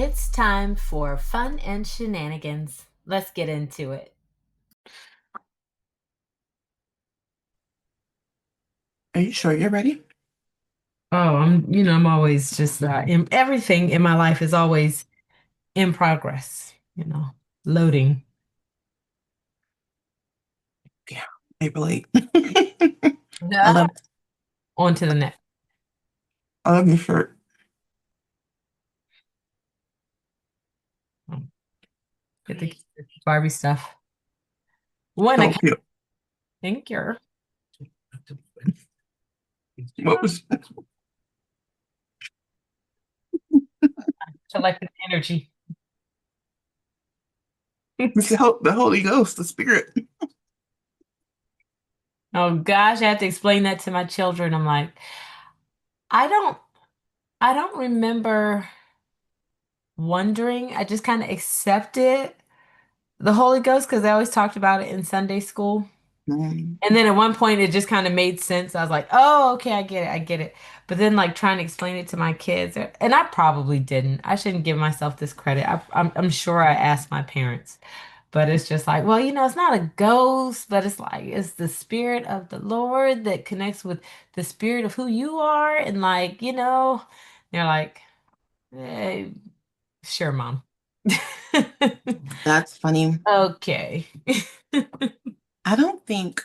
It's time for fun and shenanigans. Let's get into it. Are you sure you're ready? Oh, I'm always just everything in my life is always in progress, loading. Yeah, I relate. I Yeah. love On to the next. I love your shirt. Get the Barbie stuff. One, I So can't cute. think you're. What was Collective energy. the Holy Ghost, the Spirit? Oh gosh, I have to explain that to my children. I'm like, I don't I don't remember wondering. I just kind of accepted the Holy Ghost because I always talked about it in Sunday school. Mm, And then at one point it just kind of made sense. I was like, oh, okay, I get it, I get it. But then like trying to explain it to my kids, and I probably didn't. I shouldn't give myself this credit. I'm sure I asked my parents, but it's just like, well, it's not a ghost, but it's like it's the spirit of the Lord that connects with the spirit of who you are, and like, they're like, eh, sure, mom. that's funny. Okay. I don't think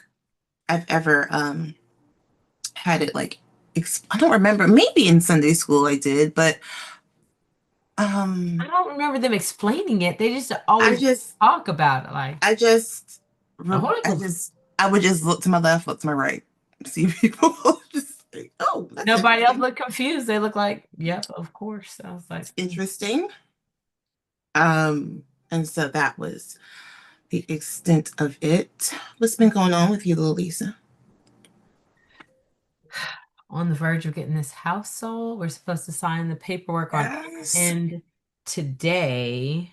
I've ever had it like I don't remember. Maybe in Sunday school I did, but I um don't remember them explaining it. They just I always just talk about it like I just the Holy I Ghost. just I would just look to my left, look to my right, see people just like, oh, that's Nobody else interesting. looked confused. They look like, yep, of course. I was like, It's interesting. And so that was the extent of it. What's been going on with you, little Lisa? on the verge of getting this house sold. We're supposed to sign the paperwork on Yes. end today.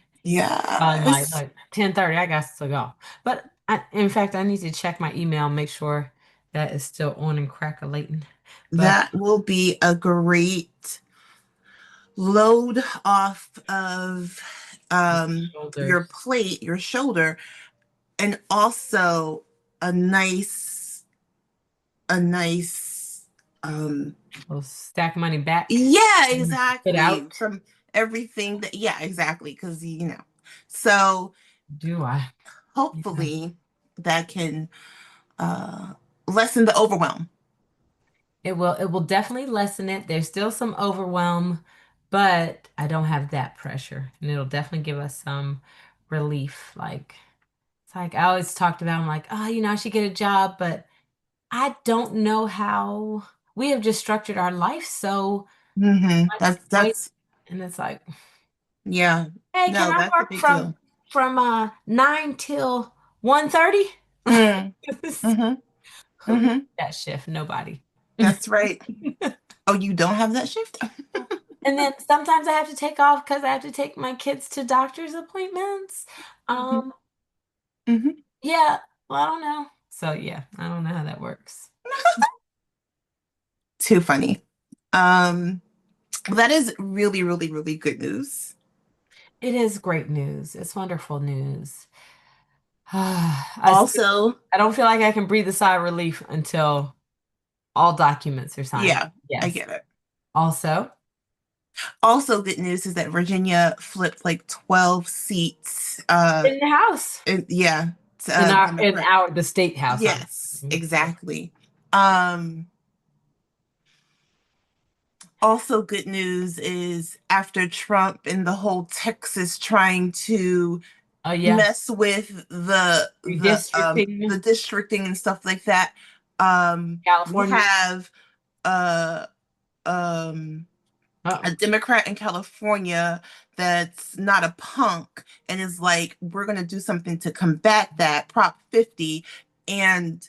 Like Yes. 10:30. I got to go. But in fact, I need to check my email, make sure that is still on and crackling. But That will be a great load off of your shoulders, plate, your shoulder, and also a nice, a nice, um, will stack money back yeah, and put exactly. out. From everything that, yeah, exactly. Because, so Do I? Yeah. hopefully that can uh, lessen the overwhelm. It will definitely lessen it. There's still some overwhelm, but I don't have that pressure. And it'll definitely give us some relief. Like it's like I always talked about, I'm like, oh, I should get a job, but I don't know how we have just structured our life so much way. That's And it's like, yeah. hey, can No, I that's a work big from deal. 9 till 1:30? Mm, mm-hmm, Who needs mm-hmm. that shift? Nobody. That's right. Oh, you don't have that shift? And then sometimes I have to take off because I have to take my kids to doctor's appointments. Mhm, Um, mhm. yeah, well, I don't know. So yeah, I don't know how that works. Too funny. Um, that is really, really, really good news. It is great news. It's wonderful news. I still, Also, I don't feel like I can breathe a sigh of relief until all documents are signed. yeah, I Yes. get it. Also, Also, good news is that Virginia flipped like 12 seats. in the house, Yeah, in our in Democrat. our the state house. Yes, exactly. Um, Also, good news is after Trump and the whole Texas trying to Oh yeah, mess with the redistricting, districting and stuff like that, we California. have uh um a Uh-oh. Democrat in California that's not a punk and is like, we're gonna do something to combat that, Prop 50, and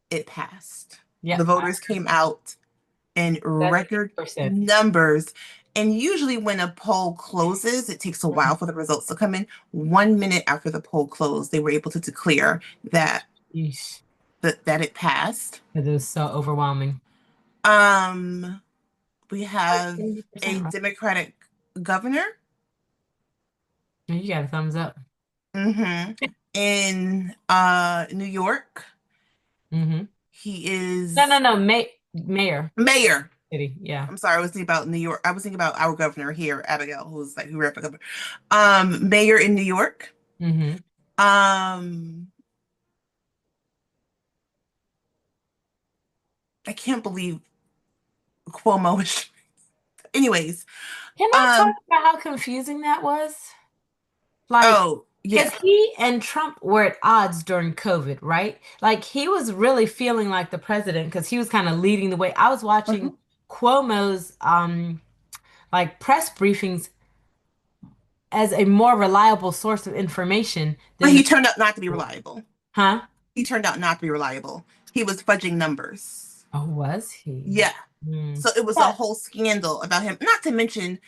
it passed. Yeah, The voters came out in record 70%. numbers. And usually, when a poll closes, it takes a while for the results to come in. 1 minute after the poll closed, they were able to declare Yeesh. that it passed. It is so overwhelming. Um, we Like have 70%, a right? Democratic. governor. You got a thumbs up. Hmm. In New York. Hmm. He No, no, is no, mayor mayor. city. Yeah. I'm sorry, I was thinking about New York. I was thinking about our governor here, Abigail, who's like who ran for governor. Mayor in New York. Hmm. Um, I can't believe Cuomo is. Anyways, Can I talk um, about how confusing that was? Like, oh because yeah. he and Trump were at odds during COVID, right? Like, he was really feeling like the president because he was kind of leading the way. I was watching Mhm. Cuomo's like press briefings as a more reliable source of information But than he the turned out not to be president. reliable. Huh? He turned out not to be reliable. He was fudging numbers. Oh, was he? Yeah. Hmm. So it was a Yeah. whole scandal about him, not to mention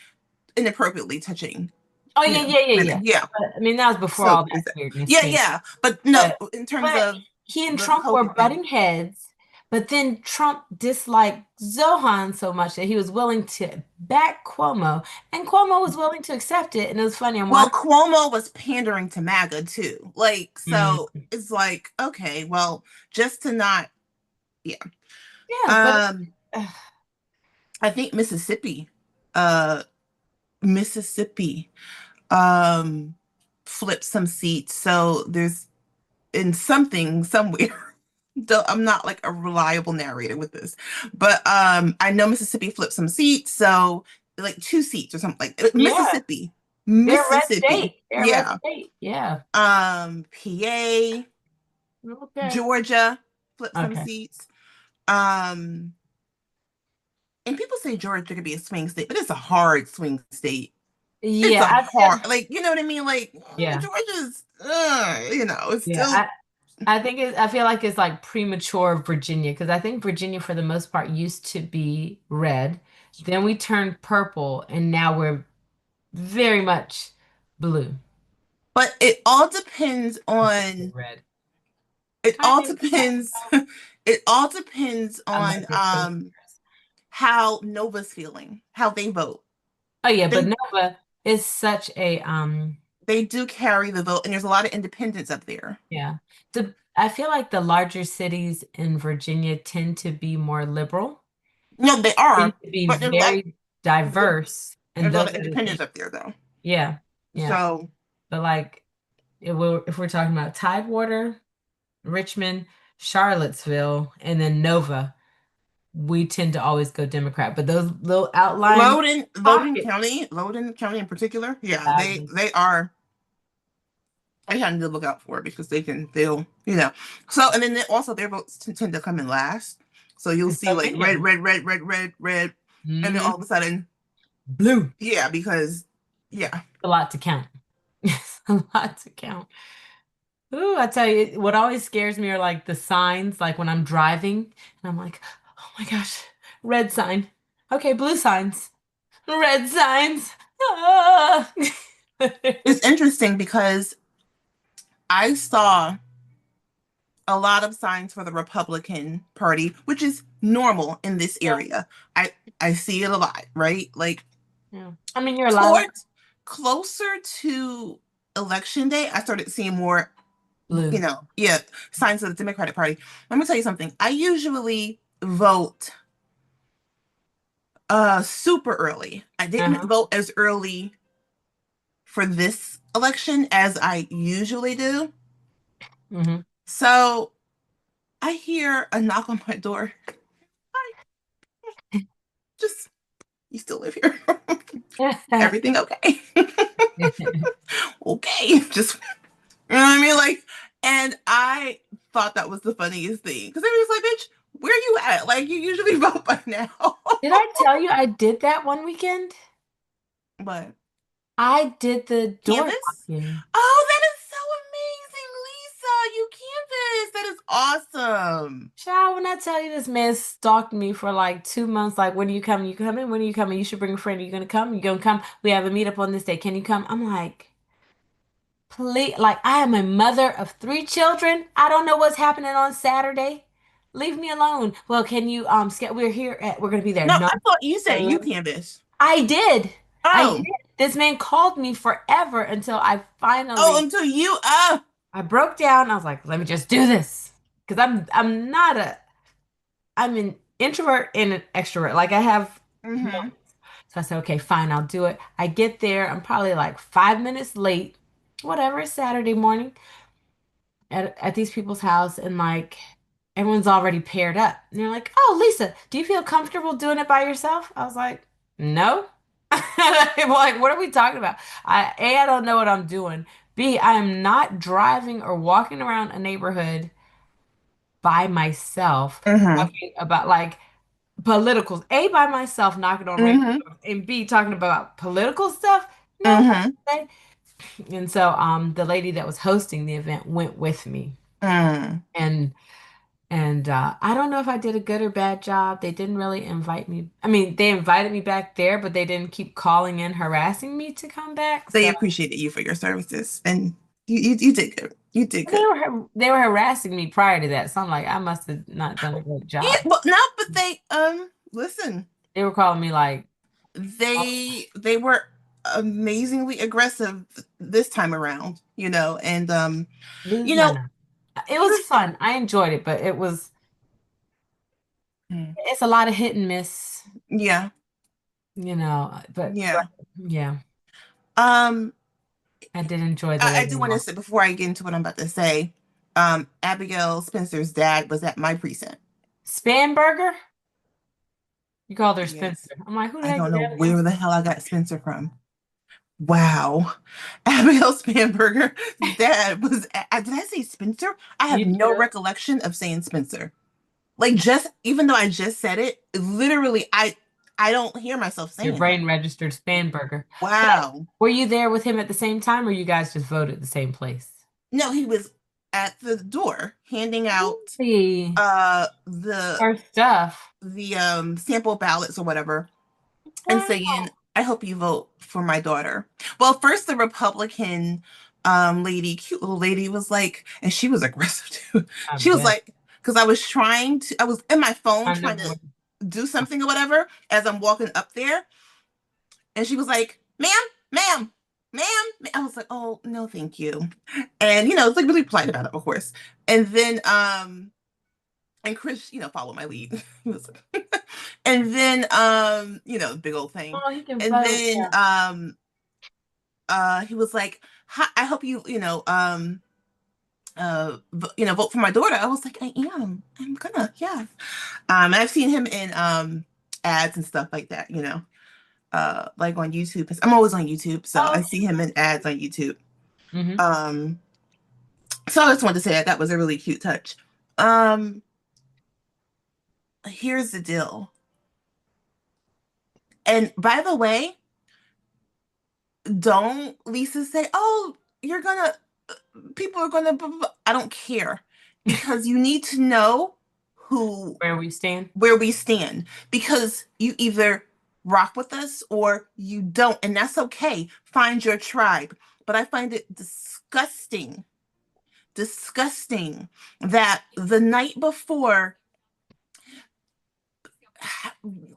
inappropriately touching, Oh, yeah, yeah, yeah, yeah. women. Yeah. But, I mean, that was before So all that weirdness yeah, came. yeah. But no, But in terms but of he and the Trump were COVID thing. butting heads, but then Trump disliked Zohan so much that he was willing to back Cuomo, and Cuomo was willing to accept it. And it was funny. I'm Well, watching. Cuomo was pandering to MAGA too. Like, so Mm, it's like, okay, well, just to not, yeah. yeah, but Um, I think uh, Mississippi, um, flipped some seats. So there's in something somewhere. I'm not like a reliable narrator with this, but I know Mississippi flipped some seats. So like two seats or something like yeah, Mississippi, they're a red Mississippi, state. They're a red yeah. state. Yeah. PA, Okay. Georgia flipped some Okay. seats. And people say Georgia could be a swing state, but it's a hard swing state. It's Yeah. a hard, like, you know what I mean? Like, Yeah. Georgia's, it's Yeah. still, I think I feel like it's like premature Virginia because I think Virginia for the most part used to be red. Then we turned purple and now we're very much blue. but it all depends I should say on, red. it I all think depends, it all depends I on, might be so. how Nova's feeling, how they vote. Oh yeah, but They, Nova is such a they do carry the vote, and there's a lot of independents up there. yeah. I feel like the larger cities in Virginia tend to be more liberal, No, they tend are, to be but very diverse, and there's a lot those of are the things. independents up there, though. Yeah. Yeah. So, But like if we're talking about Tidewater, Richmond, Charlottesville, and then Nova, we tend to always go Democrat. But those little outlying pockets, Loudon County in particular, yeah, loudly. they are. I have to look out for it because they'll. So and then also their votes tend to come in last. So you'll And see so like many of red, them. red, red, red, red, red, and then Hmm. all of a sudden, Blue. yeah, because yeah. A lot to count. It's a lot to count. Ooh, I tell you, what always scares me are like the signs, like when I'm driving, and I'm like, oh my gosh, red sign. Okay, blue signs. Red signs. Ah. It's interesting because I saw a lot of signs for the Republican Party, which is normal in this Yeah, area. I see it a lot, right? Like yeah. I mean, you're allowed towards closer to election day, I started seeing more, blue. yeah, signs of the Democratic Party. Let me tell you something. I usually vote super early. I didn't Uh-huh. vote as early for this election as I usually do. Hmm. So I hear a knock on my door. Hi, just you still live here. Everything okay? Okay. Just you know what I mean? Like, and I thought that was the funniest thing. Because everybody's like, bitch, where you at? Like you usually vote by now. Did I tell you I did that one weekend? But I did the door Canvas? knocking. Oh, that is so amazing, Lisa. You Canvas. That is awesome. Child, when I tell you this man stalked me for like 2 months, like, when are you coming? You coming? When are you coming? You should bring a friend. Are you gonna come? You gonna come? We have a meetup on this day. Can you come? I'm like, please, like, I am a mother of three children. I don't know what's happening on Saturday. Leave me alone. Well, can you we're gonna be there. No, No, I thought you said you sir. Canvas. I did. I did. Oh, This man called me forever until oh, until you, I broke down. I was like, let me just do this. Because I'm not a I'm an introvert and an extrovert. Like I have mm-hmm, so I said, okay, fine, I'll do it. I get there, I'm probably like 5 minutes late, whatever, it's Saturday morning at these people's house, and like everyone's already paired up. And they're like, oh, Lisa, do you feel comfortable doing it by yourself? I was like, no. Like, what are we talking about? I don't know what I'm doing. B, I am not driving or walking around a neighborhood by myself mm-hmm, talking about like politicals. A, by myself knocking on random mm-hmm, doors, and B, talking about political stuff. No, not mm-hmm, today. And so the lady that was hosting the event went with me. mm. And I don't know if I did a good or bad job. They didn't really invite me. I mean, they invited me back there, but they didn't keep calling in harassing me to come back. They So appreciated you for your services, and you did good. You did good. they were harassing me prior to that. So I'm like, I must have not done a great Yeah, job. but no, but they listen, They were calling me like, oh, they were amazingly aggressive this time around, and lose you my know, mind. It was here's fun. I enjoyed it, but Mm. it's a lot of hit and miss, Yeah, but yeah. yeah, Um, I did enjoy the I lady do want to walk. say before I get into what I'm about to say, Abigail Spencer's dad was at my precinct. Spanburger? You called her Yes. Spencer. I'm like, who the I heck don't is know Abigail? where the hell I got Spencer from. Wow. Abigail Spanberger's dad was, did I say Spencer? I have You no too. recollection of saying Spencer. Like just, even though I just said it, literally, I don't hear myself Your saying it. brain registered Spanburger. But Wow. were you there with him at the same time, or you guys just voted at the same place? No, he was at the door handing out Really? the Our stuff. sample ballots or whatever and saying, Wow. I hope you vote for my daughter. Well, first the Republican lady, cute little lady, was like, and she was aggressive too. I She was bet. like, because I was in my phone I trying never to would. do something or whatever as I'm walking up there. And she was like, ma'am, ma'am, ma'am. I was like, oh, no, thank you. And, it's like really polite about it, of course. And then, and Chris, followed my lead. He was like, and then, big old thing. Oh, he can And vote. then, Yeah. he was like, "Hi, I hope you, vote for my daughter." I was like, I am. I'm gonna, yeah. And I've seen him in ads and stuff like that, like on YouTube. 'Cause I'm always on YouTube, so Oh, I see him in ads on YouTube. hmm. Um, so I just wanted to say that was a really cute touch. Um, Here's the deal. And by the way, don't Lisa say, "Oh, you're gonna people are gonna blah, blah, blah." I don't care because you need to know who Where we stand. where we stand because you either rock with us or you don't, and that's okay. Find your tribe. But I find it disgusting that the night before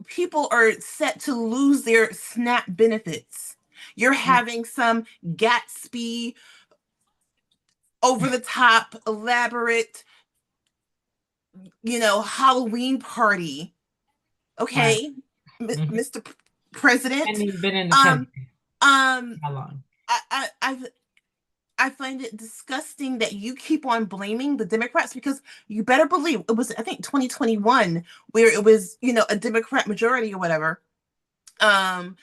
people are set to lose their SNAP benefits. You're Mm, having some Gatsby over the top, elaborate, Halloween party. right. Okay, Hmm. Mr. President. And he's been in the Um, country. um, How long? I find it disgusting that you keep on blaming the Democrats because you better believe it was, I think, 2021 where it was, a Democrat majority or whatever. Um,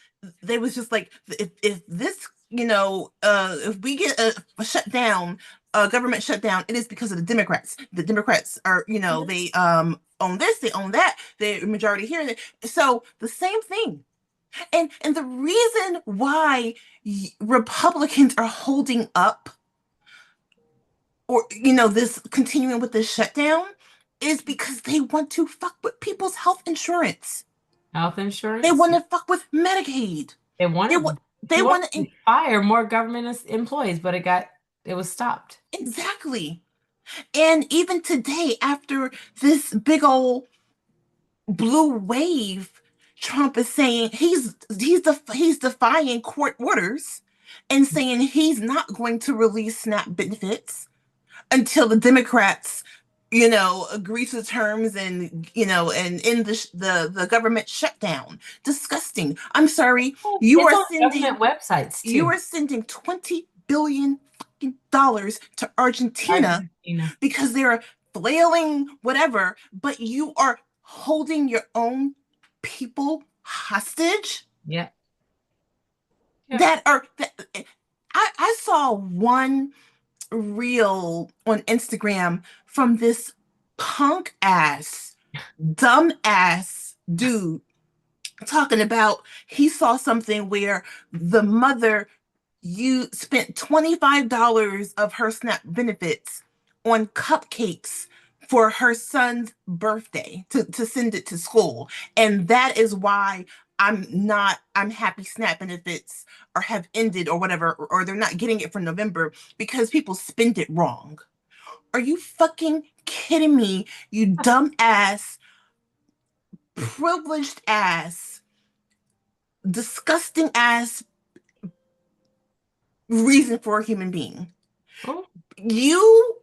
they was just like, if this, if we get a shutdown, a government shutdown, it is because of the Democrats. The Democrats are, Mhm. they own this, they own that, they're majority here. So the same thing. And the reason why Republicans are holding up or this continuing with this shutdown is because they want to fuck with people's health insurance. Health They insurance. want to fuck with Medicaid. They They want wanted they he wanted want to to fire more government employees, but it was stopped. exactly. And even today, after this big old blue wave, Trump is saying he's defying court orders and saying he's not going to release SNAP benefits until the Democrats, agree to terms and and end the government shutdown. Disgusting. I'm sorry. You It's are on sending government websites you too. are sending $20 billion fucking dollars to Argentina Argentina. because they're flailing whatever, but you are holding your own people hostage Yep. Yep. that are that, I saw one reel on Instagram from this punk ass, dumb ass dude talking about he saw something where the mother you spent $25 of her SNAP benefits on cupcakes for her son's birthday to send it to school. And that is why I'm happy SNAP benefits or have ended or whatever, or they're not getting it for November because people spend it wrong. Are you fucking kidding me? You dumb ass, privileged ass, disgusting ass reason for a human being. Oh, You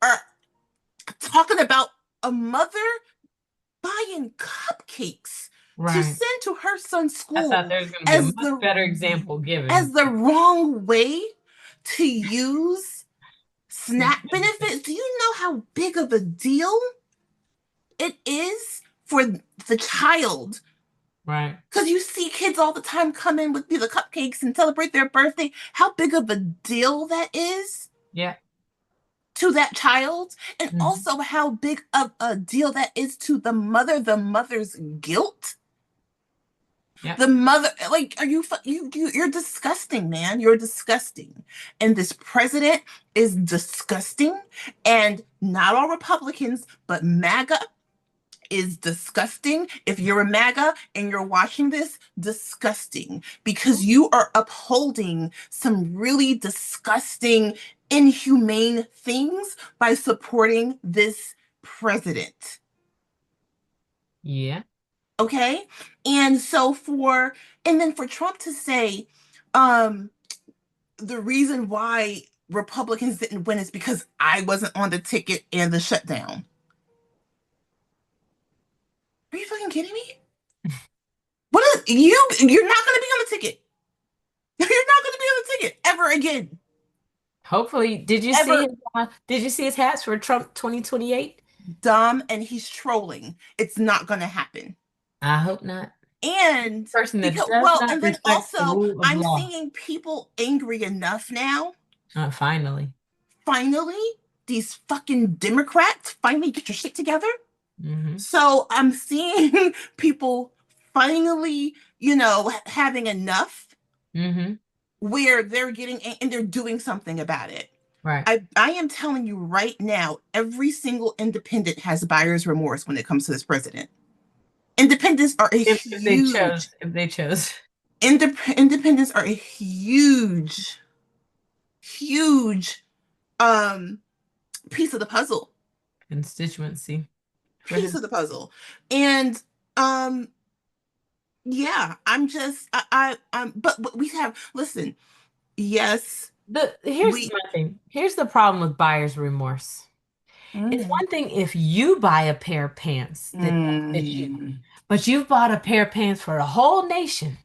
are talking about a mother buying cupcakes to right. send to her son's I thought school there was going to be a as much the better example given. as the wrong way to use Snap SNAP benefit. benefits. Do you know how big of a deal it is for the child? Right. Because you see kids all the time come in with the cupcakes and celebrate their birthday. How big of a deal that is Yeah. to that child, and Mhm. also how big of a deal that is to the mother's guilt. Yep. The mother, like, are you're disgusting, man. You're disgusting. And this president is disgusting. And not all Republicans, but MAGA is disgusting. If you're a MAGA and you're watching this, disgusting because you are upholding some really disgusting, inhumane things by supporting this president. Yeah. Okay. And so and then for Trump to say, um, the reason why Republicans didn't win is because I wasn't on the ticket and the shutdown. Are you fucking kidding me? What is you're not going to be on the ticket. You're not going to be on the ticket ever again. Hopefully, Ever. did you see his hats for Trump 2028? Dumb, and he's trolling. It's not going to happen. I hope not. And Person that because, does well, not and then respect the also, rule of I'm law. seeing people angry enough now. Finally. Finally, these fucking Democrats finally get your shit together. Hmm. So I'm seeing people finally, having enough Hmm. where they're getting and they're doing something about it. Right. I am telling you right now, every single independent has buyer's remorse when it comes to this president. Independents are a If they huge chose, if they chose independents are a huge, huge um piece of the puzzle. constituency for Piece him. of the puzzle. And um yeah, I'm just but we have listen, yes, Here's we my thing. Here's the problem with buyer's remorse. It's mm, one thing if you buy a pair of pants that don't fit you, mm, but you've bought a pair of pants for the whole nation.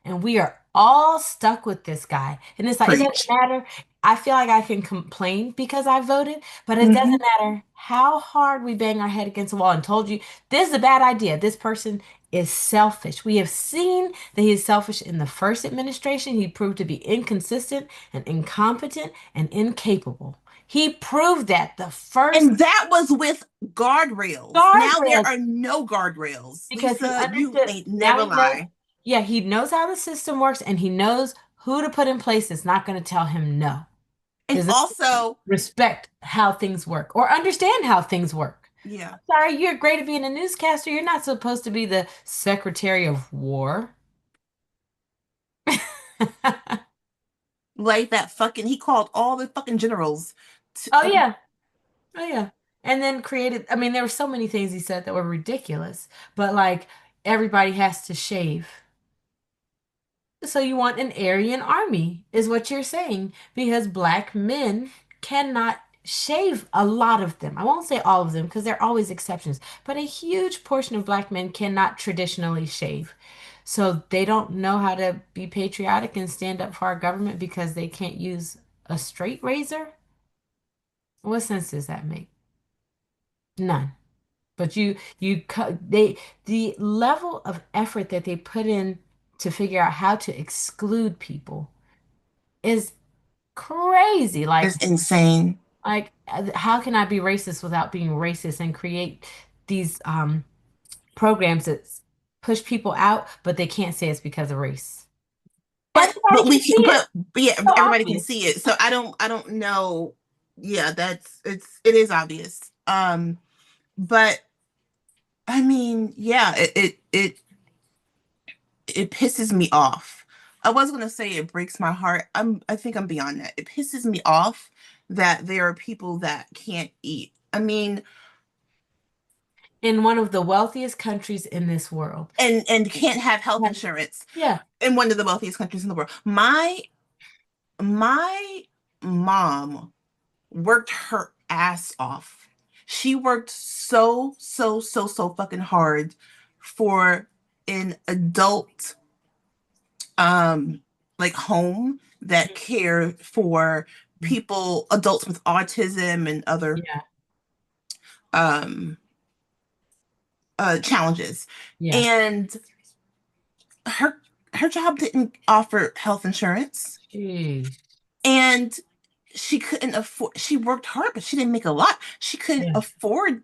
And we are all stuck with this guy. And it's like, it doesn't preach. matter. I feel like I can complain because I voted, but it Mm-hmm. doesn't matter how hard we bang our head against the wall and told you this is a bad idea. This person is selfish. We have seen that he is selfish in the first administration. He proved to be inconsistent and incompetent and incapable. He proved that the first And that was with guardrails. Now there guardrails are no guardrails. because he Lisa, you understood. ain't Now never he knows. lie. Yeah, he knows how the system works and he knows who to put in place that's not going to tell him no. And Does also, respect how things work or understand how things work. yeah, Sorry, you're great at being a newscaster. You're not supposed to be the Secretary of War. like that fucking, he called all the fucking generals. Oh yeah. Oh yeah. And then created, I mean, there were so many things he said that were ridiculous, but like everybody has to shave. So you want an Aryan army, is what you're saying, because black men cannot shave, a lot of them. I won't say all of them because there are always exceptions, but a huge portion of black men cannot traditionally shave. So they don't know how to be patriotic and stand up for our government because they can't use a straight razor. What sense does that make? None. But they, the level of effort that they put in to figure out how to exclude people is crazy. It's insane. How can I be racist without being racist and create these programs that push people out, but they can't say it's because of race. And Everybody but can we see can, it. but yeah, So everybody can obvious. see it. So I don't know. Yeah, it is obvious. But I mean, yeah, it pisses me off. I was gonna say it breaks my heart. I think I'm beyond that. It pisses me off that there are people that can't eat. I mean, In one of the wealthiest countries in this world. and can't have health Yeah. insurance Yeah. in one of the wealthiest countries in the world. My mom worked her ass off. She worked so fucking hard for an adult um like home that cared for people, adults with autism and other Yeah. um challenges. Yeah. And her her job didn't offer health insurance, Jeez. and she couldn't afford, she worked hard but she didn't make a lot. She couldn't Yeah. afford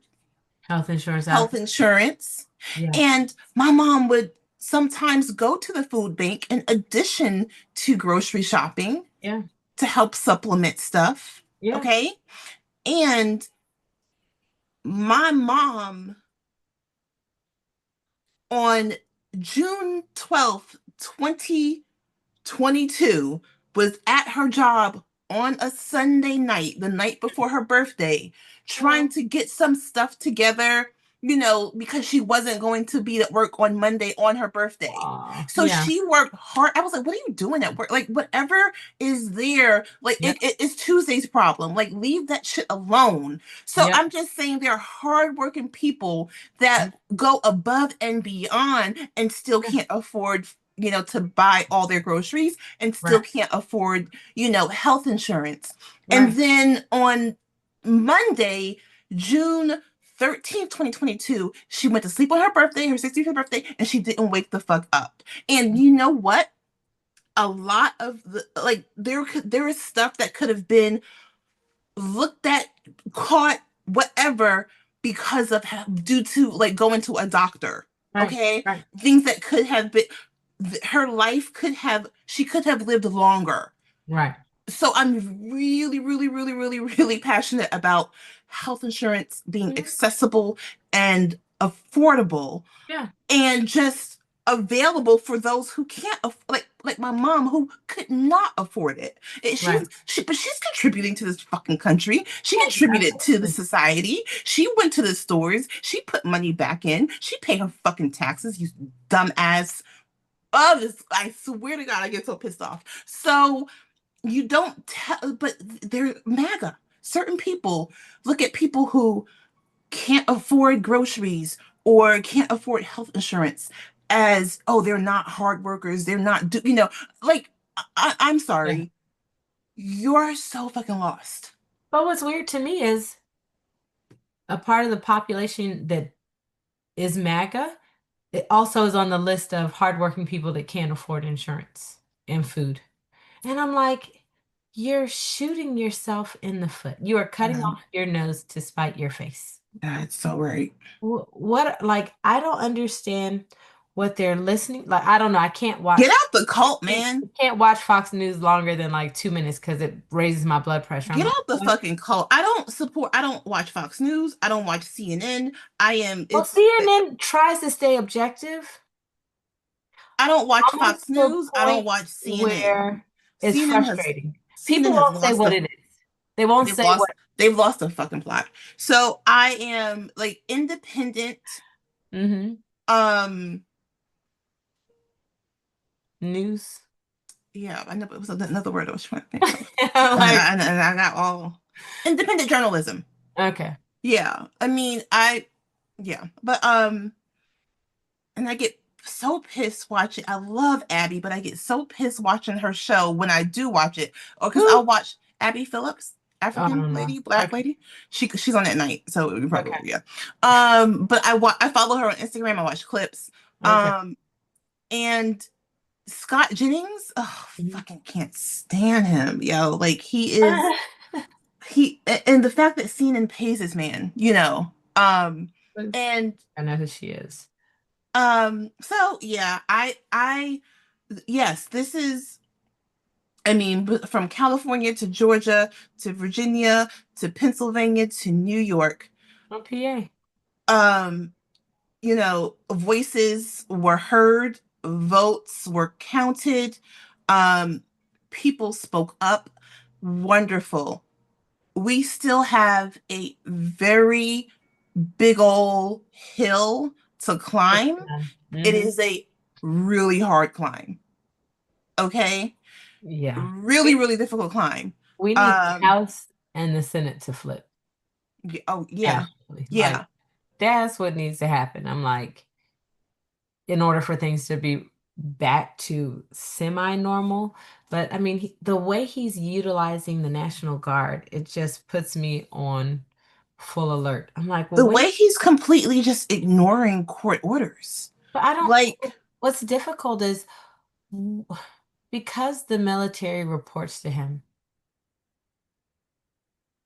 Health insurance out health there. insurance. Yeah. And my mom would sometimes go to the food bank in addition to grocery shopping Yeah. to help supplement stuff. Yeah. Okay. And my mom on June 12th, 2022, was at her job on a Sunday night, the night before her birthday, trying Oh. to get some stuff together, because she wasn't going to be at work on Monday on her birthday. Aw. So Yeah. she worked hard. I was like, what are you doing at work? Like, whatever is there, like, Yep. it's Tuesday's problem. Like, leave that shit alone. So Yep. I'm just saying there are hardworking people that Yep. go above and beyond and still Yeah. can't afford to buy all their groceries and still Right. can't afford, health insurance. And Right. then on Monday, June 13th, 2022, she went to sleep on her birthday, her 65th birthday, and she didn't wake the fuck up. And you know what? A lot of the, like, there is stuff that could have been looked at, caught, whatever, because of due to like going to a doctor. Right. Okay, Right. things that could have been, her life could have, she could have lived longer. Right. So I'm really, really, really, really, really passionate about health insurance being Mhm. accessible and affordable Yeah. and just available for those who can't like my mom who could not afford it. Right. But she's contributing to this fucking country. She Yes, contributed to the absolutely. society. She went to the stores. She put money back in. She paid her fucking taxes, you dumbass. Oh, this, I swear to God, I get so pissed off. So you don't tell, but they're MAGA. Certain people look at people who can't afford groceries or can't afford health insurance as, oh, they're not hard workers, they're not like, I'm Yeah. sorry, you're so fucking lost. But what's weird to me is a part of the population that is MAGA, it also is on the list of hardworking people that can't afford insurance and food. And I'm like, you're shooting yourself in the foot. You are cutting Um, off your nose to spite your face. that's so right. What, like, I don't understand what they're listening. Like, I don't know. Get out the cult, I man. can't watch Fox News longer than like 2 minutes because it raises my blood pressure. I'm Get like, out the what? fucking cult. I don't watch Fox News. I don't watch CNN. Well, It's, CNN tries to stay objective I don't watch almost Fox to a News. I don't point watch CNN. where it's CNN has frustrating. People CNN has won't say lost what the it is. They won't they've say what. lost they've lost the fucking plot. So I am like independent. Hmm. Um News. Yeah, I know, but it was another word I was trying to think of. I'm like, And I got all independent journalism. okay. Yeah, I mean, yeah, but and I get so pissed watching. I love Abby, but I get so pissed watching her show when I do watch it, or because Who? I'll watch Abby Phillips, Oh, I African don't know. lady, black Okay. lady. She's on at night, so you probably Okay. yeah. But I follow her on Instagram. I watch clips. Okay. Um, and Scott Jennings, oh, Mhm. fucking can't stand him, yo. Like and the fact that CNN pays his man, you know. And I know who she is. so yeah, yes, this is, I mean, from California to Georgia to Virginia to Pennsylvania to New York, On PA. um, voices were heard, votes were counted, um, people spoke up. Wonderful. We still have a very big old hill to climb. It Mm-hmm. is a really hard climb. Okay. Yeah. Really, really difficult climb. We need the Um, House and the Senate to flip, oh yeah. actually. Like, Yeah. that's what needs to happen. I'm like, in order for things to be back to semi-normal. But I mean, the way he's utilizing the National Guard, it just puts me on full alert. I'm like, well, The when, way he's completely just ignoring court orders. but I don't, Like what's difficult is because the military reports to him,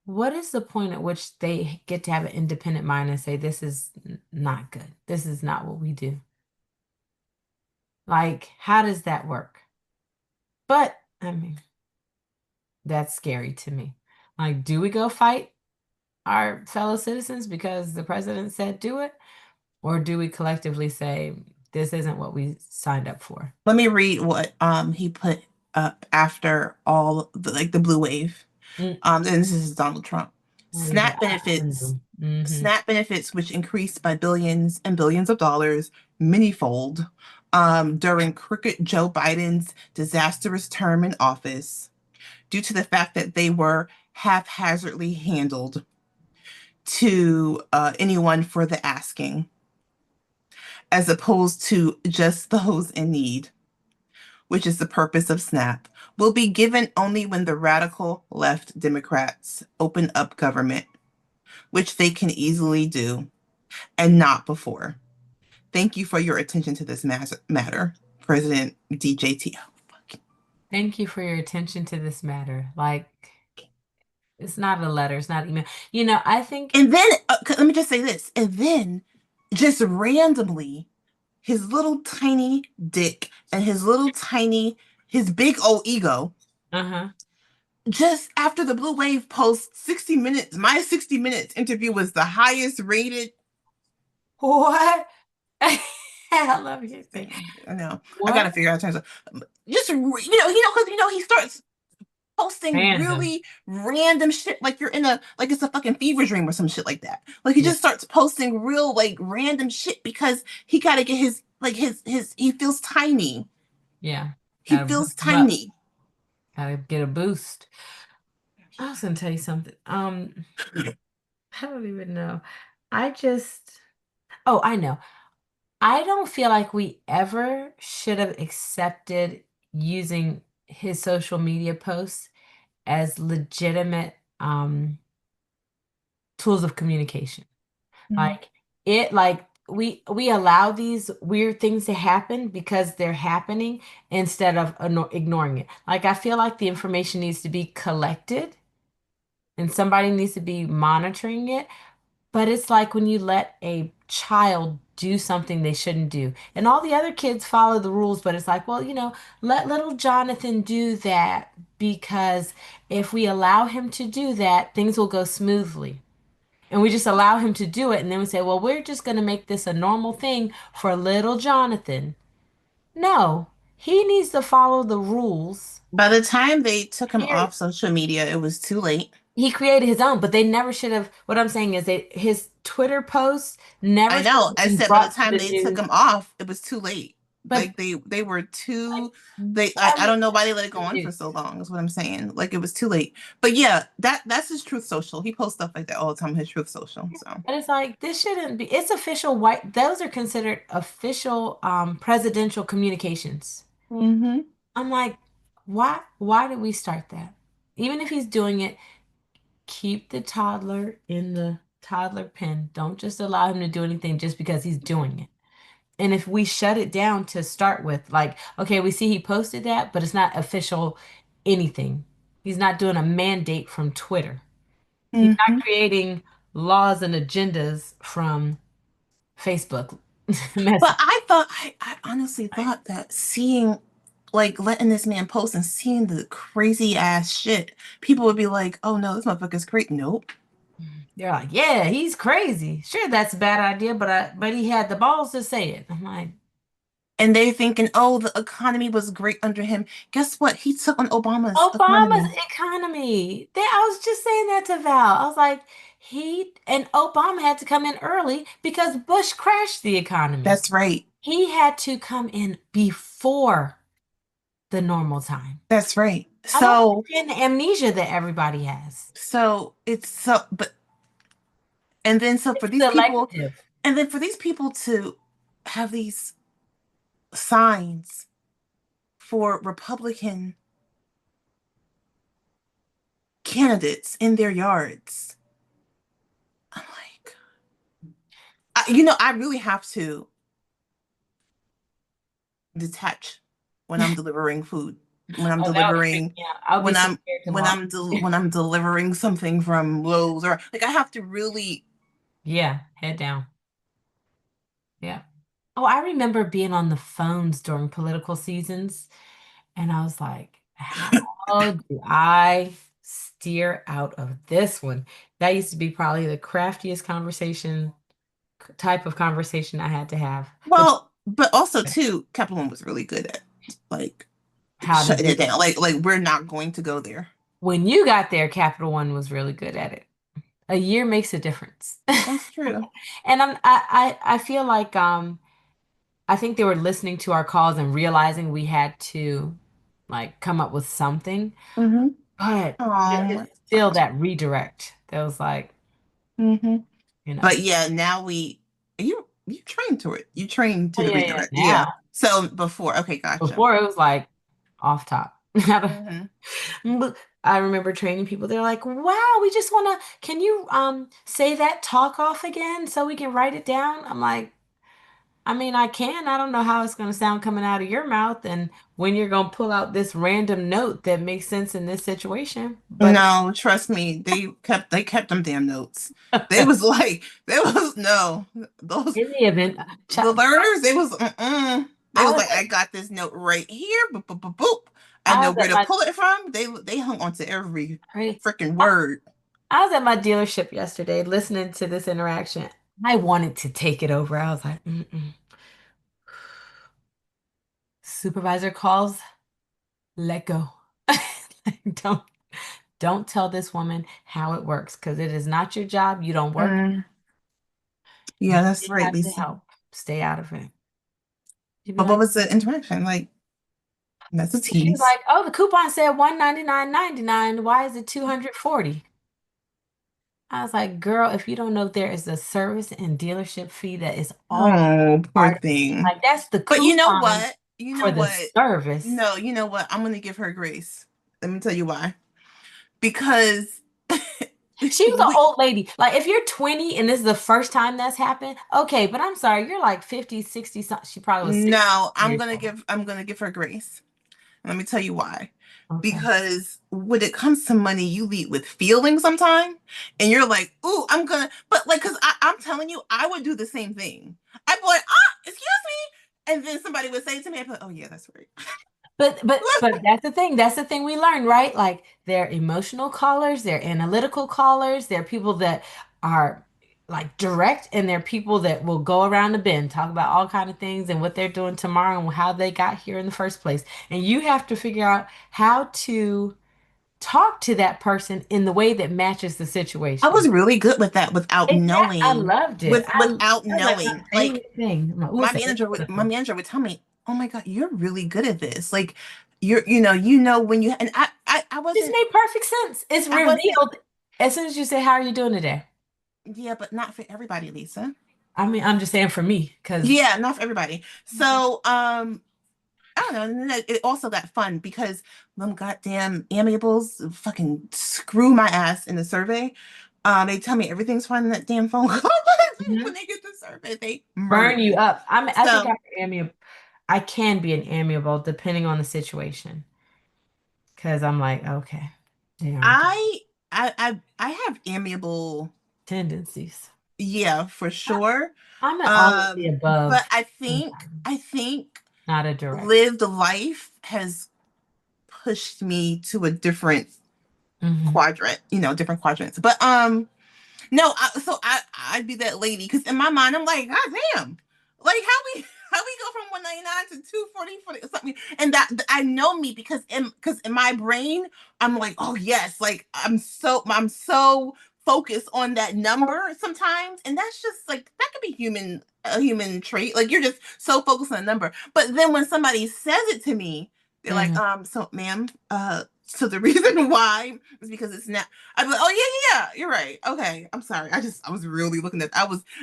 what is the point at which they get to have an independent mind and say, this is not good? This is not what we do. Like, how does that work? But I mean, that's scary to me. Like, do we go fight our fellow citizens because the president said do it? Or do we collectively say, this isn't what we signed up for? let me read what he put up after all the blue wave. Mm, And this is Donald Trump. what is it? SNAP benefits, Mm-hmm. SNAP benefits, which increased by billions and billions of dollars, many-fold, during crooked Joe Biden's disastrous term in office, due to the fact that they were haphazardly handled to anyone for the asking, as opposed to just those in need, which is the purpose of SNAP, will be given only when the radical left Democrats open up government, which they can easily do, and not before. Thank you for your attention to this matter, President DJT. Thank you for your attention to this matter. Like, it's not a letter, it's not email. I think, And then, let me just say this, and then just randomly, his little tiny dick and his big old ego, uh-huh. just after the Blue Wave post 60 Minutes, my 60 Minutes interview was the highest rated What? I love you. thing. I know. I What? gotta figure out terms of just because he starts posting Random. really random shit like you're in a like it's a fucking fever dream or some shit like that. Like he Yeah. just starts posting real like random shit because he gotta get his he feels tiny. Yeah. He Gotta boost feels them up. tiny. Gotta get a boost. I was gonna tell you something. I don't even know. I just, oh, I know. I don't feel like we ever should have accepted using his social media posts as legitimate tools of communication. Mhm. Like we allow these weird things to happen because they're happening instead of ignoring it. Like I feel like the information needs to be collected and somebody needs to be monitoring it. But it's like when you let a child do something they shouldn't do. And all the other kids follow the rules, but it's like, well, let little Jonathan do that because if we allow him to do that, things will go smoothly. And we just allow him to do it. And then we say, well, we're just going to make this a normal thing for little Jonathan. No, he needs to follow the rules. By the time they took him Period. off social media, it was too late. He created his own, but they never should have. What I'm saying is that his Twitter posts I never should know. have I been said by the brought to time the they took news. him off, it was too late. But They were like, too they why I make don't know why they let it go that on for news? so long is what I'm saying. Like it was too late. But yeah, that's his truth social. He posts stuff like that all the time, his truth social. So And it's like this shouldn't be. It's official white. Those are considered official presidential communications. hmm I'm like, why? Why did we start that? Even if he's doing it, keep the toddler in the toddler pen. Don't just allow him to do anything just because he's doing it. And if we shut it down to start with, like, okay, we see he posted that, but it's not official anything. He's not doing a mandate from Twitter. He's not hmm creating laws and agendas from Facebook But message. I honestly thought that seeing like letting this man post and seeing the crazy ass shit, people would be like, oh no, this motherfucker's great. Nope. They're like, yeah, he's crazy. Sure, that's a bad idea, but he had the balls to say it. I'm like, And they thinking, oh, the economy was great under him. Guess what? He took on Obama's Obama's economy. economy. I was just saying that to Val. I was like, he and Obama had to come in early because Bush crashed the economy. That's right. He had to come in before the normal time. That's right. I don't So understand the amnesia that everybody has. it's so but and then so for It's these people selective. and then for these people to have these signs for Republican candidates in their yards. I'm like, I really have to detach when I'm delivering food, when I'm Oh, that would freak delivering, me out. I'll be so scared tomorrow. when I'm delivering something from Lowe's or like I have to really. Yeah, head down. Yeah. Oh, I remember being on the phones during political seasons, and I was like, how do I steer out of this one? That used to be probably the craftiest conversation, type of conversation I had to have. But Well, but also too, Capital One was really good at like how to shutting do it it. down. Like we're not going to go there. When you got there, Capital One was really good at it. A year makes a difference. That's true. And I feel like I think they were listening to our calls and realizing we had to like come up with something. Mm-hmm. But there is Oh, still that redirect that was like, mm-hmm. you know, But yeah, now you train to it. You train oh to the yeah, yeah, redirect. Yeah. now. So before, okay, gotcha. Before it was like off top. hmm I remember training people. They're like, "Wow, we just want to. Can you say that talk off again so we can write it down?" I'm like, I mean, I can. I don't know how it's going to sound coming out of your mouth and when you're going to pull out this random note that makes sense in this situation. But No, trust me, they kept them damn notes. They was like, they was no, those in the event, the learners, they was mm-mm. They I was was like, I got this note right here, boop, boop, boop, boop. I I know was where at to my pull it from. They hung on to every right. freaking word. I was at my dealership yesterday listening to this interaction. I wanted to take it over. I was like, mm-mm. Supervisor calls, let go. Like, don't tell this woman how it works because it is not your job. You don't work. Mm, You yeah, that's right, have to Lisa. help. Stay out of it. You'd be But what like, was the interaction? Like, that's a she's tease. like, oh, the coupon said 199.99. Why is it 240? I was like, girl, if you don't know there is a service and dealership fee that is all Oh, poor part of thing. like that's the But you know coupon what? You know for the what? service. No, you know what? I'm gonna give her grace. Let me tell you why. Because She was an we old lady. Like if you're 20 and this is the first time that's happened, okay, but I'm sorry, you're like 50, 60 something. She probably was 60 no, years old. I'm gonna give her grace. Let me tell you why. Okay. Because when it comes to money, you lead with feeling sometime, and you're like, "Ooh, I'm gonna," but like, cause I'm telling you, I would do the same thing. I'd be like, "Ah, excuse me," and then somebody would say to me, "I'd be like, oh yeah, that's right." But that's the thing. That's the thing we learned, right? Like they're emotional callers, they're analytical callers, they're people that are like direct, and they're people that will go around the bend, talk about all kind of things and what they're doing tomorrow and how they got here in the first place. And you have to figure out how to talk to that person in the way that matches the I was situation. really good with that without Exactly. I knowing, loved it. without That was like knowing. my Like favorite thing. I'm like, ooh, it's an my manager would tell me, oh my God, you're really good at this. Like when you and I This wasn't made perfect sense. It's I wasn't revealed as soon as you say, "How are you doing today?" yeah, but not for everybody, Lisa. I mean, I'm just saying for me, because Yeah, not for everybody. So, I don't know. And then it also got fun because them goddamn amiables fucking screw my ass in the survey. They tell me everything's fine in that damn phone call. When they get the survey, they murder burn you me. up. I think So I can be an amiable depending on the situation. Because I'm like, okay, they aren't I I have amiable, tendencies. yeah, for I- sure. I'm an all of the But above sometimes, I think not a direct. lived life has pushed me to a different Hmm. quadrant, different quadrants. But no, I'd be that lady because in my mind I'm like, God damn, like how we go from 199 to 240 or something, and that I know me because in my brain I'm like, oh yes, like I'm so focused on that number sometimes, and that's just like that could be a human trait. Like you're just so focused on a number, but then when somebody says it to me, they're like, Hmm. so ma'am, so the reason why is because it's not. I'd be like, oh yeah, yeah, you're right. Okay, I'm sorry. I was really looking at.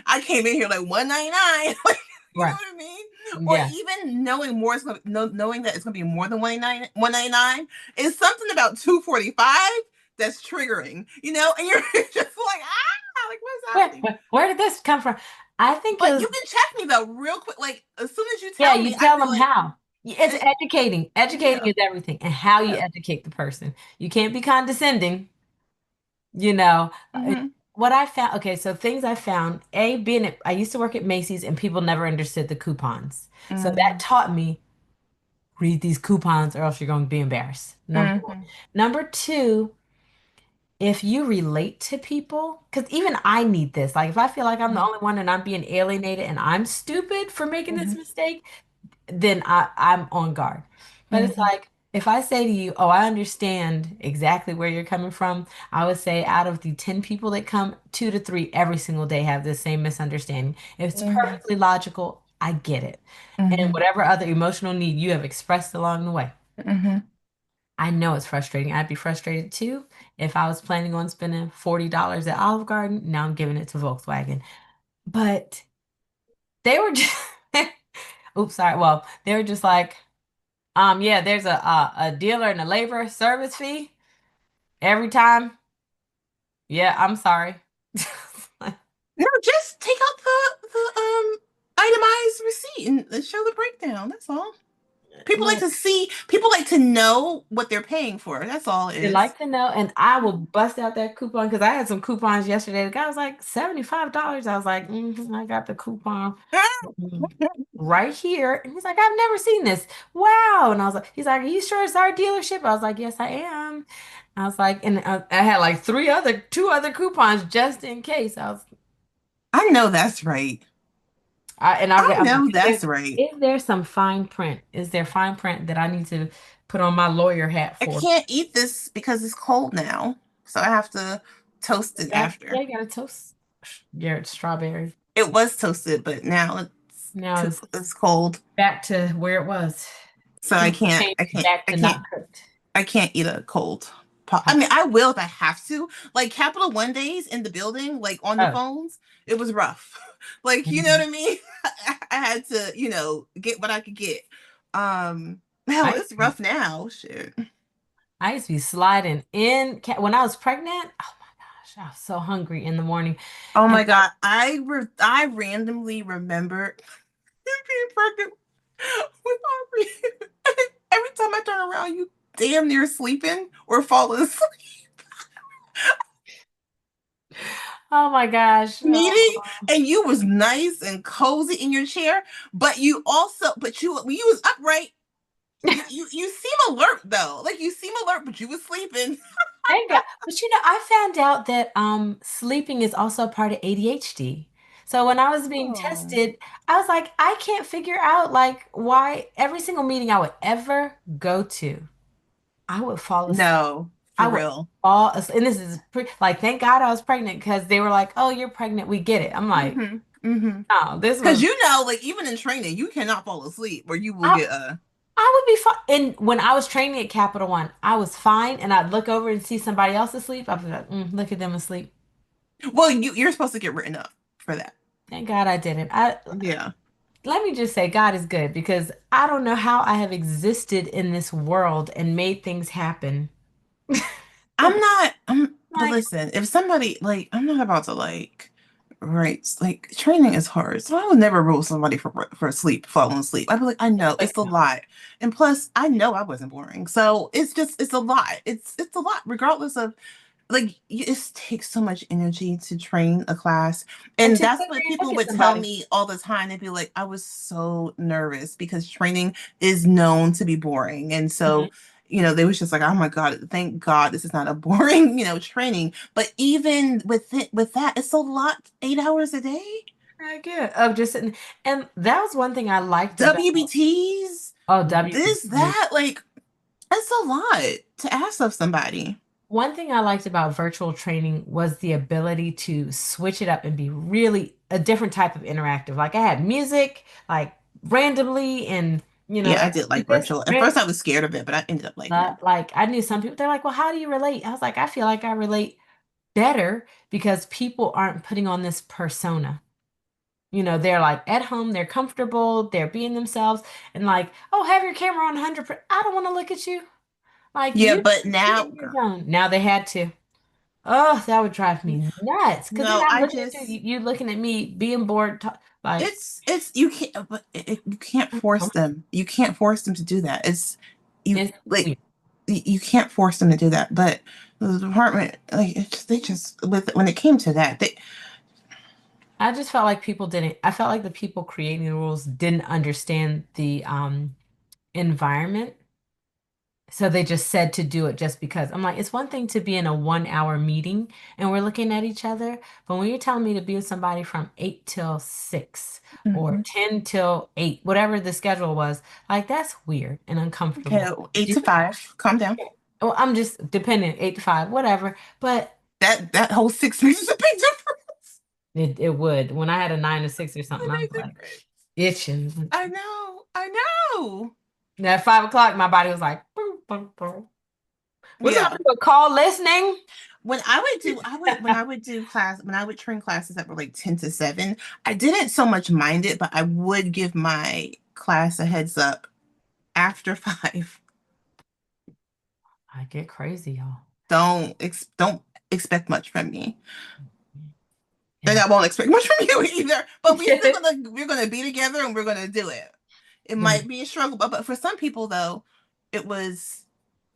I came in here like 199. Like, you know Right. what I mean? Or Yeah. even knowing more is knowing that it's gonna be more than 199 is something about 245 that's triggering. And you're just like like what's happening? Where did this come from? I think But is you can check me though real quick. Like as soon as you Yeah, tell you me, I'd tell be them like, how. It's educating. Educating yeah, is everything, and how you yeah. educate the person. You can't be condescending. You know, Mm-hmm. what I found, okay, so things I found, I used to work at Macy's and people never understood the coupons. So that Mm-hmm. taught me read these coupons or else you're going to be embarrassed. Number one. Mm-hmm. Number two, if you relate to people, because even I need this. Like if I feel like I'm the only one and I'm being alienated and I'm stupid for making this Mm-hmm. mistake, then I'm on guard. But it's Mm-hmm. like if I say to you, "Oh, I understand exactly where you're coming from," I would say out of the 10 people that come, 2 to 3 every single day have the same misunderstanding. If it's Mm-hmm. perfectly logical, I get it. And Mm-hmm. whatever other emotional need you have expressed along the way. Mm-hmm. I know it's frustrating. I'd be frustrated too if I was planning on spending $40 at Olive Garden. Now I'm giving it to Volkswagen. But they were just, oops, sorry. Well, they were just like, yeah, there's a dealer and a labor service fee every time. Yeah, I'm sorry. No, just take out the itemized receipt and show the breakdown. That's all. Look, People like to know what they're paying for. That's all it they is. like to know, and I will bust out that coupon because I had some coupons yesterday. The guy was like $75. I was like, I got the coupon right here. And he's like, I've never seen this. Wow. And I was like, he's like, are you sure it's our dealership? I was like, yes, I am. I was like, and I had like two other coupons just in case. I know that's right. I I'm like, know that's right. is there some fine print? Is there fine print that I need to put on my lawyer hat I for? can't eat this because it's cold now, so I have to toast it Yeah, after. you gotta toast your strawberry. It was toasted, but now Now it's it's cold, back to where it was. so I Temperature can't change I is can't back I to can't not cooked. I can't eat a cold pot. I Pop. mean, I will if I have to. Like Capital One days in the building, like on the Oh. phones, it was rough. Like, you know what Mhm. I mean? I had to, get what I could get. Hell, I used it's to be, rough now. Shit. I used to be sliding in when I was pregnant. Oh my gosh, I was so hungry in the morning. Oh And my God. I randomly remember being pregnant with Aubrey. Every time I turn around, you damn near sleeping or falling asleep. oh my gosh. Meeting and you was nice and cozy in your chair, but you when you was upright, you seem alert though. Like you seem alert, but you was sleeping. Thank God. But I found out that sleeping is also part of ADHD. So when I was being Oh. tested, I was like, I can't figure out like why every single meeting I would ever go to, I would fall asleep. No, for I would real. fall asleep. And this is like, thank God I was pregnant because they were like, oh, you're pregnant. We get it. I'm like, Hmm. Mm-hmm. No, this Because was you know, like even in training, you cannot fall asleep or you will I get a. I would be fine. And when I was training at Capital One, I was fine, and I'd look over and see somebody else asleep. I'd be like, look at them asleep. Well, you're supposed to get written up for that. Thank God I didn't. I Yeah. let me just say God is good because I don't know how I have existed in this world and made things happen. I'm not, but Like, listen, if somebody, like, I'm not about to, like, right, like, training is hard. So I would never rule somebody for sleep, falling asleep. I'd be like, I know, like, it's a lot. And plus, I know I wasn't boring. So it's a lot. It's a lot, regardless of, like, it takes so much energy to train a class. and And to sit that's there what and look people at would tell somebody. me all the time. They'd be like, I was so nervous because training is known to be boring. And so, Mhm. they was just like, oh my God, thank God this is not a boring, training. But even with that, it's a lot, 8 hours a day. Heck yeah. Of just sitting. And that was one thing I liked about, WBTs, oh, this, WBT. that, like, it's a lot to ask of somebody. One thing I liked about virtual training was the ability to switch it up and be really a different type of interactive. Like I had music, like randomly, and Yeah, I did like this, virtual. At first, I was scared of it, but I ended up liking it. like I knew some people, they're like, well, how do you relate? I was like, I feel like I relate better because people aren't putting on this persona. They're like at home, they're comfortable, they're being themselves, and like, oh, have your camera on 100%. I don't want to look at you. Like Yeah, you but get now, in your girl, zone. Now they had to. Oh, that would drive me nuts. Because then no, I'm I looking at you, just you looking at me, being bored, like, it's you can't, but you can't force them. You can't force them to do that. It's you it's like weird. you can't force them to do that. But the department, like, they just when it came to that, they I just felt like people didn't, I felt like the people creating the rules didn't understand the environment. So they just said to do it just because. I'm like, it's one thing to be in a 1 hour meeting and we're looking at each other, but when you're telling me to be with somebody from 8 till 6 or Mhm. 10 till 8, whatever the schedule was, like that's weird and Okay, uncomfortable. 8 to 5. Calm down. Well, I'm just dependent, 8 to 5, whatever. But That whole 6 makes a big difference. it would. When I had a 9 to 6 or A something, I was big like difference. itching. I know. I know. At 5 o'clock, my body was like, boom, boom, boom. We're gonna Yeah. do a call listening. When I would do class, when I would train classes that were like 10 to 7, I didn't so much mind it, but I would give my class a heads up after 5. I get crazy, y'all. Don't expect much from me. And Yeah. I won't expect much from you either. But we're gonna be together and we're gonna do it. It Gonna- might be a struggle, but for some people though, it was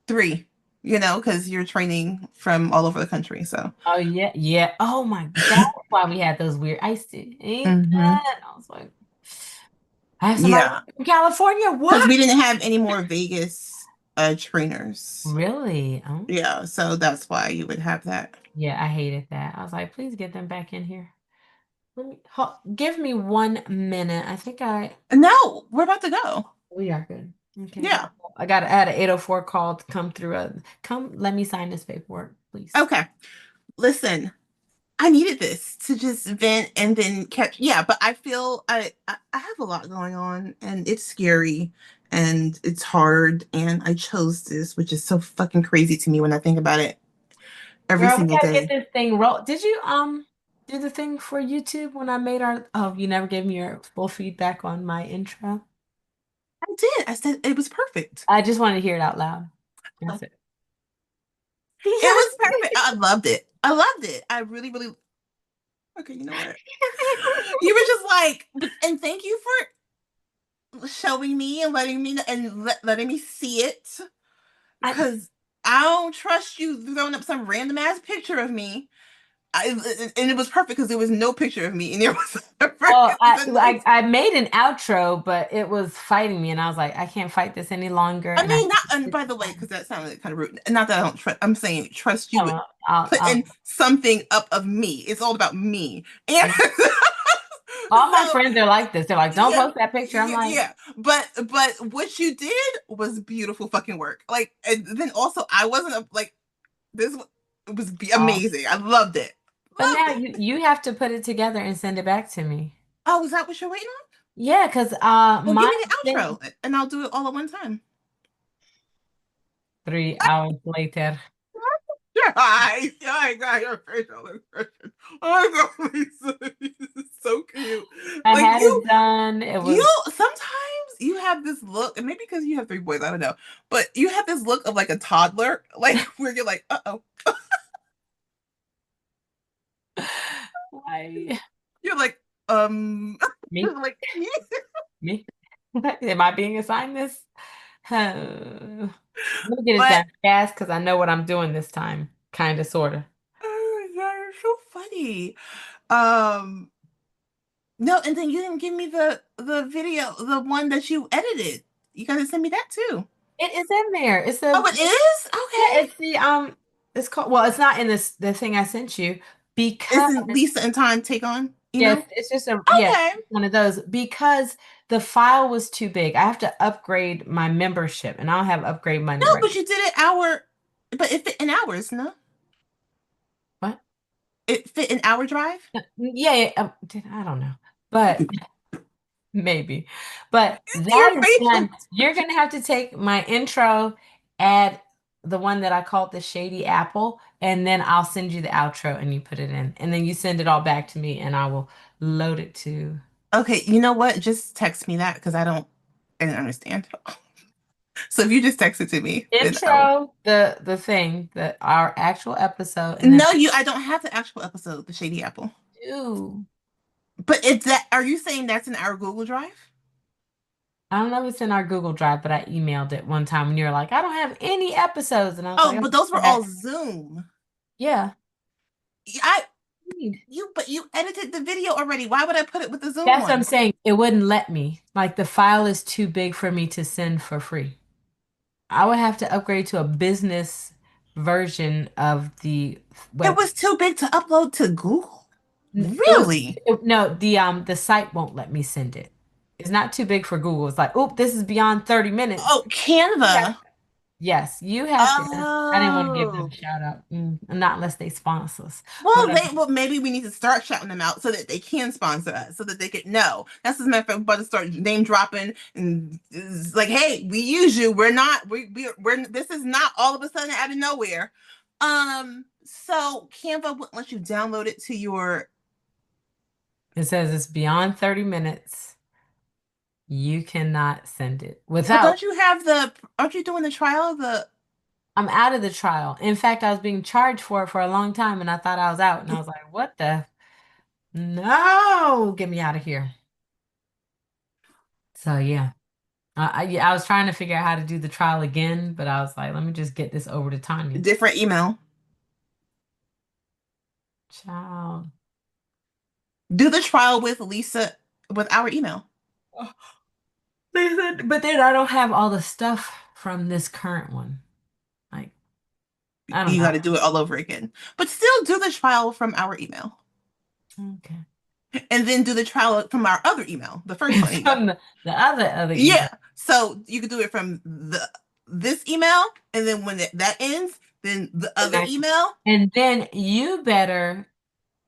3, because you're training from all over the country. So Oh yeah, yeah. Oh my, that's why we had those weird. I used to hate hmm that. I was like, I have somebody yeah. from California. Because What? we didn't have any more Vegas trainers. Really? Oh, Yeah, so that's why you would have that. yeah. I hated that. I was like, please get them back in here. Give me 1 minute. I think No, we're about to go. we are good. Okay. Yeah. I had an 804 call to come through. Come, let me sign this paperwork, please. Okay. Listen, I needed this to just vent and then catch. Yeah, but I feel I have a lot going on and it's scary and it's hard and I chose this, which is so fucking crazy to me when I think about it every Girl, we single gotta get day. this thing roll. Did you do the thing for YouTube when I made our you never gave me your full feedback on my intro? I did. I said it was perfect. I just wanted to hear it out loud. Oh, That's it. it was perfect. I loved it. I loved it. I really, really. Okay, you know what? You were just like, and thank you for showing me and letting me and letting me see it I, because I don't trust you throwing up some random ass picture of me. And it was perfect because there was no picture of me and there was oh, it was a nice. I made an outro, but it was fighting me, and I was like, I can't fight this any longer, I and I mean, not, and it's by the way, fine. because that sounded kind of rude. Not that I don't trust. I'm saying trust you with I'll putting something up of me. It's all about me. And yeah. All my so friends are like this. They're like, don't yeah, post that picture. I'm yeah, like, yeah. But what you did was beautiful fucking work. Like, and then also I wasn't like this. It was oh, amazing. I loved it. But Love now it. you have to put it together and send it back to me. Oh, is that what you're waiting on? Yeah, because Well, give me mine the sent outro and I'll do it all at one time. 3 hours later. I got your facial expression. Oh my God, Lisa, this is so cute. I Like had it done. It you was sometimes you have this look, and maybe because you have three boys, I don't know, but you have this look of like a toddler, like where you're like, uh-oh. why You're like, me, you're like me. me. Am I being assigned this? Let me get it But done fast because I know what I'm doing this time. Kind of, sort of. oh my God, you're so funny. Um, no, and then you didn't give me the video, the one that you edited. You gotta send me that too. It is in there. It's a Oh, it is? yeah. Okay. It's the It's called. Well, it's not in this the thing I sent you because Isn't Lisa and Time take on yes, email? it's just a yeah Okay. one of those because the file was too big. I have to upgrade my membership, and I don't have upgrade No, money right. but you did it hour, but it fit in hours, no? What? It fit in hour drive? Yeah, yeah, I don't know, but maybe. But Your that is facial. done. You're gonna have to take my intro, add the one that I called the Shady Apple, and then I'll send you the outro and you put it in. And then you send it all back to me and I will load it to Okay, you know what? Just text me that because I didn't understand. So if you just text it to me, then I'll. intro, the thing, our actual episode, and then No, I don't have the actual episode, The Shady Apple. do. But it's that, are you saying that's in our Google Drive? I don't know if it's in our Google Drive, but I emailed it one time and you were like, I don't have any episodes. And I was Oh, like, but those were "Okay, all Zoom. yeah. I, Need." but you edited the video already. Why would I put it with the Zoom That's what I'm one? saying. It wouldn't let me. Like the file is too big for me to send for free. I would have to upgrade to a business version of the It web. was too big to upload to Google. It was Really? no, the site won't let me send it. It's not too big for Google. It's like, oop, this is beyond 30 minutes. Oh, Yeah. Canva. Yes, you have to. I didn't want to give them a Oh. shout out, not unless they sponsor us. Well, But well, maybe we need to start shouting them out so that they can sponsor us, so that they can know. That's as a matter of fact, we're about to start name dropping and it's like, hey, we use you. We're not. We're. This is not all of a sudden out of nowhere. So Canva wouldn't let you download it to your. it says it's beyond 30 minutes. You cannot send it Well, without. don't you have the? Aren't you doing the trial? The I'm out of the trial. In fact, I was being charged for it for a long time and I thought I was out. And I was like, what the? No, get me out of here. So, yeah. Yeah, I was trying to figure out how to do the trial again, but I was like, let me just get this over to Tanya. different email. Child. Do the trial with Lisa with our email. They said, but then I don't have all the stuff from this current one. Like, I don't You know. got to do it all over again, but still do the trial from our email. Okay. And then do the trial from our other email, the first one email. From the other Yeah. email. So you could do it from the this email, and then when that ends, then the other Nice. email. And then you better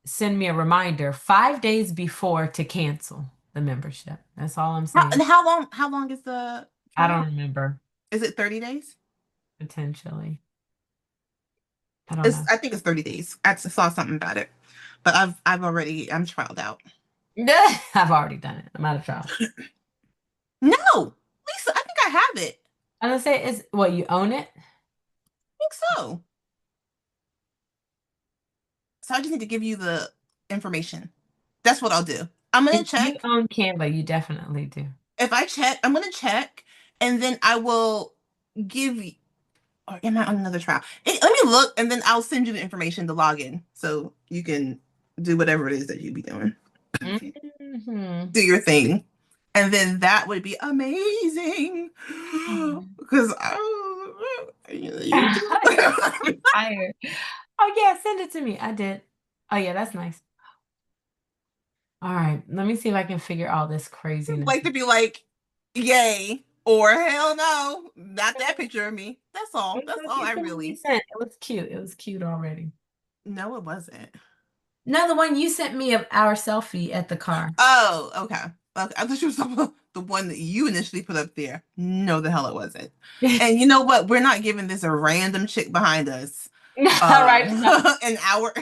send me a reminder 5 days before to cancel the membership. That's all I'm And saying. how long is the I trial? don't remember, Is it 30 days? potentially. I don't know. I think it's 30 days. I saw something about it. But I'm trialed out. I've already done it. I'm out of trial. No, Lisa, I think I have it. I'm gonna say it's what you own it. I think so. So I just need to give you the information. That's what I'll do. I'm gonna If you check. own Canva, you definitely do. If I check, I'm gonna check, and then I will give you. Or am I on another trial? Let me look, and then I'll send you the information to log in, so you can do whatever it is that you be doing. Hmm. Do your thing, and then that would be amazing. Because you I'm tired. Oh yeah, send it to me. I did. Oh yeah, that's nice. All right, let me see if I can figure all this craziness. like to be like, yay or hell no, not that picture of me. That's all. It's That's so all I cute. The one you really. sent. It was cute. It was cute already. No, it wasn't. No, the one you sent me of our selfie at the car. Oh, okay. Okay. I thought you were talking about the one that you initially put up there. No, the hell it wasn't. And you know what? We're not giving this a random chick behind us. All right, no. An hour.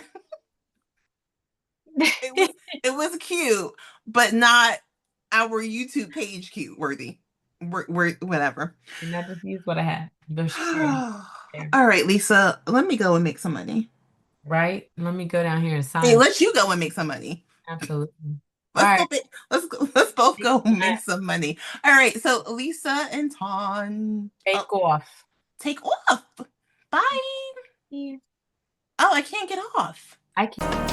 It was it was cute, but not our YouTube page cute worthy. We're whatever. And I just used what I had. The share there. All right, Lisa, let me go and make some money. Right? Let me go down here and Hey, sign. let you go and make some money. Absolutely. All Let's right. go. Let's both go and make some money. All right. So Lisa and Ton, oh, Take off. take off. Bye. Oh, I can't get off. I can